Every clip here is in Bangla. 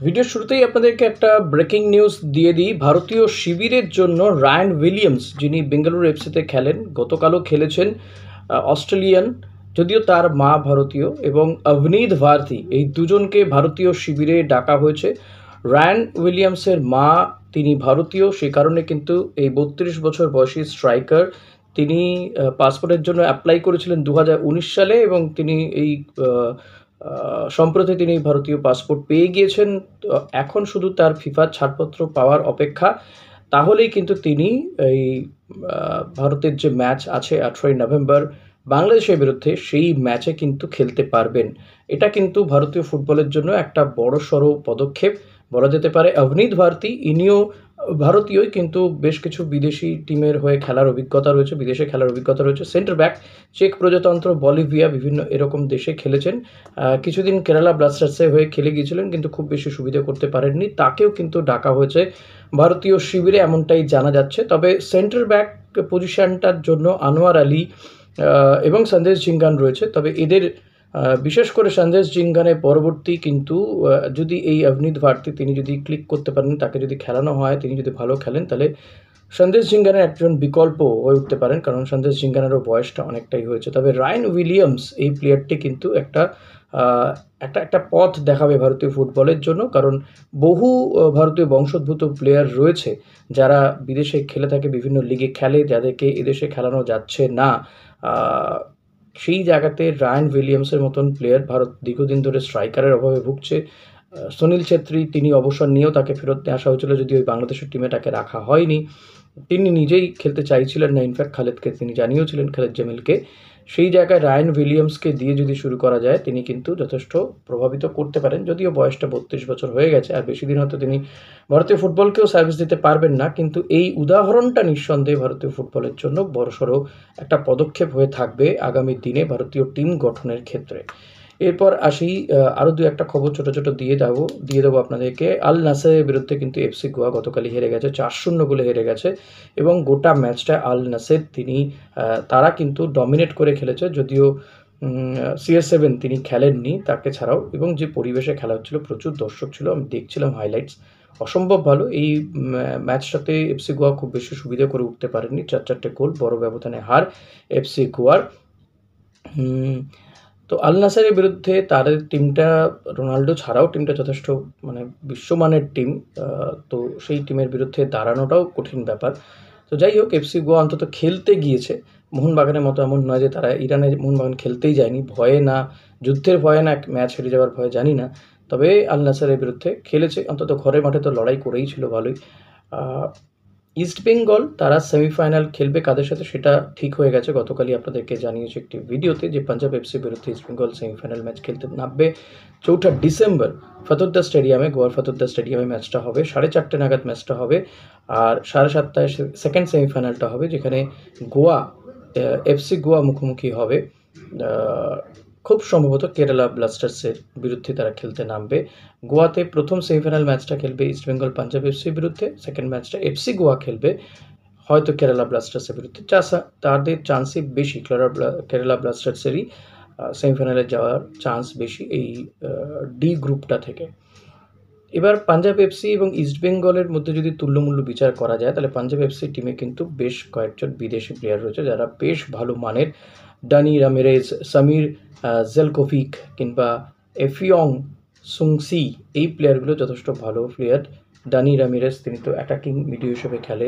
ভিডিওর শুরুতেই আপনাদেরকে একটা ব্রেকিং নিউজ দিয়ে দিই। ভারতীয় শিবিরের জন্য রায়ান উইলিয়ামস, যিনি বেঙ্গালুরু এফসিতে খেলেন, গতকালও খেলেছেন, অস্ট্রেলিয়ান, যদিও তার মা ভারতীয়, এবং অভিনীত ভারতী, এই দুজনকে ভারতীয় শিবিরে ডাকা হয়েছে। রায়ান উইলিয়ামসের মা, তিনি ভারতীয়, সেই কারণে কিন্তু এই 32 বছর বয়সী স্ট্রাইকার, তিনি পাসপোর্টের জন্য অ্যাপ্লাই করেছিলেন 2019 সালে, এবং তিনি এই সম্প্রতি তিনি ভারতীয় পাসপোর্ট পেয়ে গিয়েছেন। তো এখন শুধু তার ফিফার ছাড়পত্র পাওয়ার অপেক্ষা, তাহলেই কিন্তু তিনি এই ভারতের যে ম্যাচ আছে 18ই নভেম্বর বাংলাদেশের বিরুদ্ধে, সেই ম্যাচে কিন্তু খেলতে পারবেন। এটা কিন্তু ভারতীয় ফুটবলের জন্য একটা বড়সড় পদক্ষেপ বলা যেতে পারে। অভিনীত ভারতী, ইনিও ভারতীয়ই, কিন্তু বেশ কিছু বিদেশি টিমের হয়ে খেলার অভিজ্ঞতা রয়েছে, বিদেশে খেলার অভিজ্ঞতা রয়েছে। সেন্টার ব্যাক, চেক প্রজাতন্ত্র, বলিভিয়া, বিভিন্ন এরকম দেশে খেলেছেন। কিছুদিন কেরালা ব্লাস্টার্সে হয়ে খেলে গিয়েছিলেন, কিন্তু খুব বেশি সুবিধা করতে পারেননি। তাকেও কিন্তু ডাকা হয়েছে ভারতীয় শিবিরে, এমনটাই জানা যাচ্ছে। তবে সেন্টার ব্যাক পজিশনটার জন্য আনোয়ার আলী এবং সন্দেশ ঝিঙ্গান রয়েছে। তবে এদের বিশেষ করে সন্দেশ জিঙ্গানের পরবর্তী কিন্তু যদি এই অভিনীত ভারতী, তিনি যদি ক্লিক করতে পারেন, তাকে যদি খেলানো হয়, তিনি যদি ভালো খেলেন, তাহলে সন্দেশ জিঙ্গানের একজন বিকল্প হয়ে উঠতে পারেন, কারণ সন্দেশ জিঙ্গানেরও বয়সটা অনেকটাই হয়েছে। তবে রায়ান উইলিয়ামস, এই প্লেয়ারটি কিন্তু একটা একটা পথ দেখাবে ভারতীয় ফুটবলের জন্য, কারণ বহু ভারতীয় বংশোদ্ভূত প্লেয়ার রয়েছে যারা বিদেশে খেলে থাকে, বিভিন্ন লিগে খেলে, যাদেরকে এদেশে খেলানো যাচ্ছে না। সেই জায়গাতে রায়ান উইলিয়ামসের মতন প্লেয়ার, ভারত দীর্ঘদিন ধরে স্ট্রাইকারের অভাবে ভুগছে। সুনীল ছেত্রী, তিনি অবসর নিয়েও তাকে ফেরত নিয়ে আসা হয়েছিল, যদিও ওই বাংলাদেশের টিমে তাকে রাখা হয়নি। তিনি নিজেই খেলতে চাইছিলেন না, ইনফ্যাক্ট খালেদকে তিনি জানিয়েছিলেন, খালেদ জামিলকে। সেই জায়গায় রায়ান উইলিয়ামসকে দিয়ে যদি শুরু করা যায়, তিনি কিন্তু যথেষ্ট প্রভাবিত করতে পারেন। যদিও বয়সটা 32 বছর হয়ে গেছে, আর বেশি দিন হয়তো তিনি ভারতীয় ফুটবলকেও সার্ভিস দিতে পারবেন না, কিন্তু এই উদাহরণটা নিঃসন্দেহে ভারতীয় ফুটবলের জন্য বড়সড় একটা পদক্ষেপ হয়ে থাকবে আগামী দিনে ভারতীয় টিম গঠনের ক্ষেত্রে। এরপর আসি, আরও দু একটা খবর ছোটো ছোটো দিয়ে দেবো আপনাদেরকে। আল নাসেরের বিরুদ্ধে কিন্তু এফসি গোয়া গতকালই হেরে গেছে, 4-0 গোলে হেরে গেছে, এবং গোটা ম্যাচটা আল নাসের তারা কিন্তু ডমিনেট করে খেলেছে। যদিও CR7 তিনি খেলেননি, তাকে ছাড়াও, এবং যে পরিবেশে খেলা হচ্ছিল, প্রচুর দর্শক ছিল, আমি দেখছিলাম হাইলাইটস, অসম্ভব ভালো। এই ম্যাচটাতে এফসি গোয়া খুব বেশি সুবিধা করে উঠতে পারেনি, 4-4টে গোল, বড় ব্যবধানে হার এফসি গোয়ার। তো আল নাসেরের বিরুদ্ধে তাদের টিমটা, রোনাল্ডো ছাড়াও টিমটা যথেষ্ট বিশ্বমানের টিম, তো সেই টিমের বিরুদ্ধে দাঁড়ানোটাও কঠিন ব্যাপার। তো যাই হোক, এফসি গোয়া অন্তত খেলতে গিয়েছে। মোহনবাগানের মতো এমন নয় যে তারা ইরানে মোহনবাগান খেলতেই যায়নি, ভয়ে না, যুদ্ধের ভয়ে না, ম্যাচ হেরে যাওয়ার ভয়ে, জানি না। তবে আল নাসেরের বিরুদ্ধে খেলেছে, অন্তত ঘরের মাঠে তো লড়াই করেই ছিল ভালোই। ইস্টবেঙ্গল, তারা সেমিফাইনাল খেলবে কাদের সাথে সেটা ঠিক হয়ে গেছে, গতকালই আপনাদেরকে জানিয়েছি একটি ভিডিওতে, যে পাঞ্জাব এফসির বিরুদ্ধে ইস্টবেঙ্গল সেমিফাইনাল ম্যাচ খেলতে নামবে 4 ডিসেম্বর ফতুল্লা স্টেডিয়ামে, গোয়ার ফতুল্লা স্টেডিয়ামে ম্যাচটা হবে, 4:30 নাগাদ ম্যাচটা হবে। আর 7:30টায় সেকেন্ড সেমিফাইনালটা হবে, যেখানে গোয়া, এফসি গোয়া মুখোমুখি হবে খুব সম্ভবত কেরালা ব্লাস্টার্সের বিরুদ্ধে তারা খেলতে নামবে। গোয়াতে প্রথম সেমিফাইনাল ম্যাচটা খেলবে ইস্টবেঙ্গল পাঞ্জাব এফসির বিরুদ্ধে, সেকেন্ড ম্যাচটা এফসি গোয়া খেলবে হয়তো কেরালা ব্লাস্টার্সের বিরুদ্ধে। তাদের চান্সই বেশি, কেরালা ব্লাস্টার্সেরই সেমিফাইনালে যাওয়ার চান্স বেশি এই ডি গ্রুপটা থেকে। এবার পাঞ্জাব এফসি এবং ইস্টবেঙ্গলের মধ্যে যদি তুল্যমূল্য বিচার করা যায়, তাহলে পাঞ্জাব এফসি টিমে কিন্তু বেশ কয়েকজন বিদেশি প্লেয়ার রয়েছে যারা বেশ ভালো মানের। ডানি রামিরেজ, সামির জেলকোভিক, কিংবা এফিয়ং সুংসি, এই প্লেয়ারগুলো যথেষ্ট ভালো প্লেয়ার। ডানি রামিরেজ, তিনি তো অ্যাটাকিং মিডিও হিসেবে খেলে।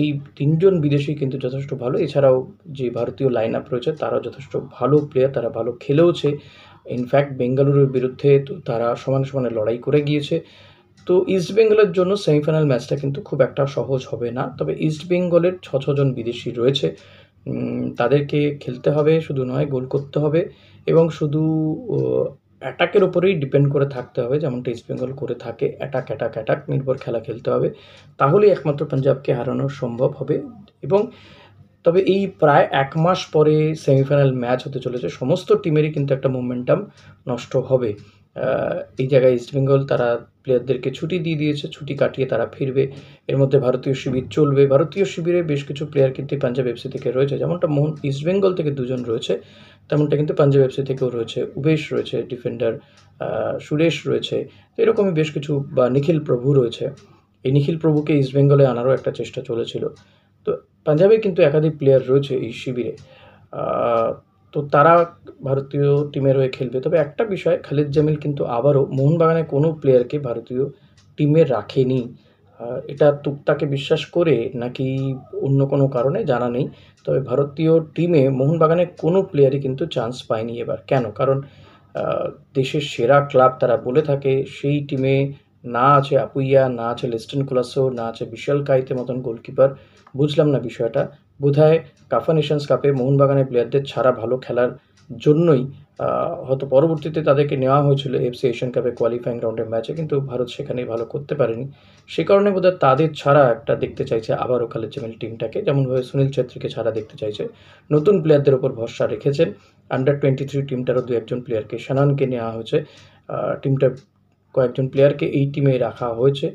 এই তিনজন বিদেশি কিন্তু যথেষ্ট ভালো। এছাড়াও যে ভারতীয় লাইন আপ রয়েছে, তারাও যথেষ্ট ভালো প্লেয়ার, তারা ভালো খেলেওছে। ইনফ্যাক্ট বেঙ্গালুরুর বিরুদ্ধে তো তারা সমানে সমানে লড়াই করে গিয়েছে। তো ইস্টবেঙ্গলের জন্য সেমিফাইনাল ম্যাচটা কিন্তু খুব একটা সহজ হবে না। তবে ইস্টবেঙ্গলের 6 জন বিদেশি রয়েছে, তাদেরকে খেলতে হবে, শুধু নয় গোল করতে হবে, এবং শুধু অ্যাটাকের ওপরেই ডিপেন্ড করে থাকতে হবে, যেমনটা ইস্টবেঙ্গল করে থাকে, অ্যাটাক নির্ভর খেলা খেলতে হবে, তাহলেই একমাত্র পাঞ্জাবকে হারানো সম্ভব হবে। এবং তবে এই প্রায় 1 মাস পরে সেমিফাইনাল ম্যাচ হতে চলেছে, সমস্ত টিমেরই কিন্তু একটা মোমেন্টাম নষ্ট হবে। এই জায়গায় ইস্টবেঙ্গল, তারা প্লেয়ারদেরকে ছুটি দিয়ে দিয়েছে, ছুটি কাটিয়ে তারা ফিরবে। এর মধ্যে ভারতীয় শিবির চলবে, ভারতীয় শিবিরে বেশ কিছু প্লেয়ার কিন্তু পাঞ্জাব এফসি থেকে রয়েছে, যেমনটা ইস্টবেঙ্গল থেকে 2 জন রয়েছে, তেমনটা কিন্তু পাঞ্জাব এফসি থেকেও রয়েছে, উবেশ রয়েছে, ডিফেন্ডার সুরেশ রয়েছে। তো এরকমই বেশ কিছু, বা নিখিল প্রভু রয়েছে। এই নিখিল প্রভুকে ইস্টবেঙ্গলে আনারও একটা চেষ্টা চলেছিল। তো পাঞ্জাবে কিন্তু একাধিক প্লেয়ার রয়েছে এই শিবিরে। তো তারা ভারতীয় টিমের হয়ে খেলবে। তবে একটা বিষয়, খালিদ জামিল কিন্তু আবারও মোহনবাগানের কোনো প্লেয়ারকে ভারতীয় টিমে রাখেনি। এটা তুকতাকে বিশ্বাস করে নাকি অন্য কোনো কারণে জানা নেই। তবে ভারতীয় টিমে মোহনবাগানের কোনো প্লেয়ারই কিন্তু চান্স পায়নি এবার। কেন? কারণ দেশের সেরা ক্লাব তারা বলে থাকে, সেই টিমে না আছে আপুইয়া, না আছে লিস্টন কোলাসো, না আছে বিশাল কাইতে মতন গোলকিপার। বুঝলাম না বিষয়টা। বোধহয় কাফা নেশনস কাপে মোহনবাগানের প্লেয়ারদের ছাড়া ভালো খেলার জন্যই হয়তো পরবর্তীতে তাদেরকে নেওয়া হয়েছিল এফসি এশিয়ান কাপে কোয়ালিফাইং রাউন্ডের ম্যাচে, কিন্তু ভারত সেখানে ভালো করতে পারেনি। সে কারণে বোধহয় তাদের ছাড়া একটা দেখতে চাইছে আবারও খালিদ জামিল টিমটাকে, যেমনভাবে সুনীল ছেত্রীকে ছাড়া দেখতে চাইছে। নতুন প্লেয়ারদের ওপর ভরসা রেখেছেন। আন্ডার 23 টিমটারও দু একজন প্লেয়ারকে, শানানকে নেওয়া হয়েছে। টিমটার কয়েকজন প্লেয়ারকে এই টিমে রাখা হয়েছে।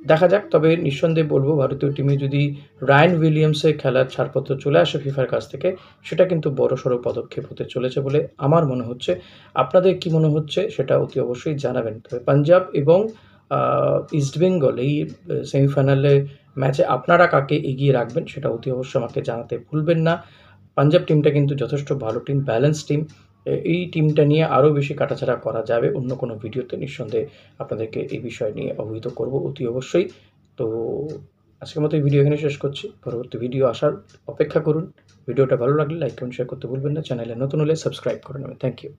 দেখা যাক। তবে নিঃসন্দেহে বলবো, ভারতীয় টিমে যদি রায়ান উইলিয়ামসের খেলার ছাড়পত্র চলে আসে ফিফার কাছ থেকে, সেটা কিন্তু বড়সড় পদক্ষেপ হতে চলেছে বলে আমার মনে হচ্ছে। আপনাদের কি মনে হচ্ছে সেটা অতি অবশ্যই জানাবেন। তবে পাঞ্জাব এবং ইস্টবেঙ্গল এই সেমিফাইনালে ম্যাচে আপনারা কাকে এগিয়ে রাখবেন সেটা অতি অবশ্যই আমাকে জানাতে ভুলবেন না। পাঞ্জাব টিমটা কিন্তু যথেষ্ট ভালো টিম, ব্যালেন্স টিম। এই টিমটা নিয়ে আরও বেশি কাটাছাড়া করা যাবে অন্য কোনো ভিডিওতে। নিঃসন্দেহে আপনাদেরকে এই বিষয় নিয়ে অবহিত করব অতি অবশ্যই। তো আজকের মতো এই ভিডিও এখানে শেষ করছি। পরবর্তী ভিডিও আসার অপেক্ষা করুন। ভিডিওটা ভালো লাগলে লাইক কমেন্ট শেয়ার করতে ভুলবেন না। চ্যানেলে নতুন হলে সাবস্ক্রাইব করে নেবেন। Thank you.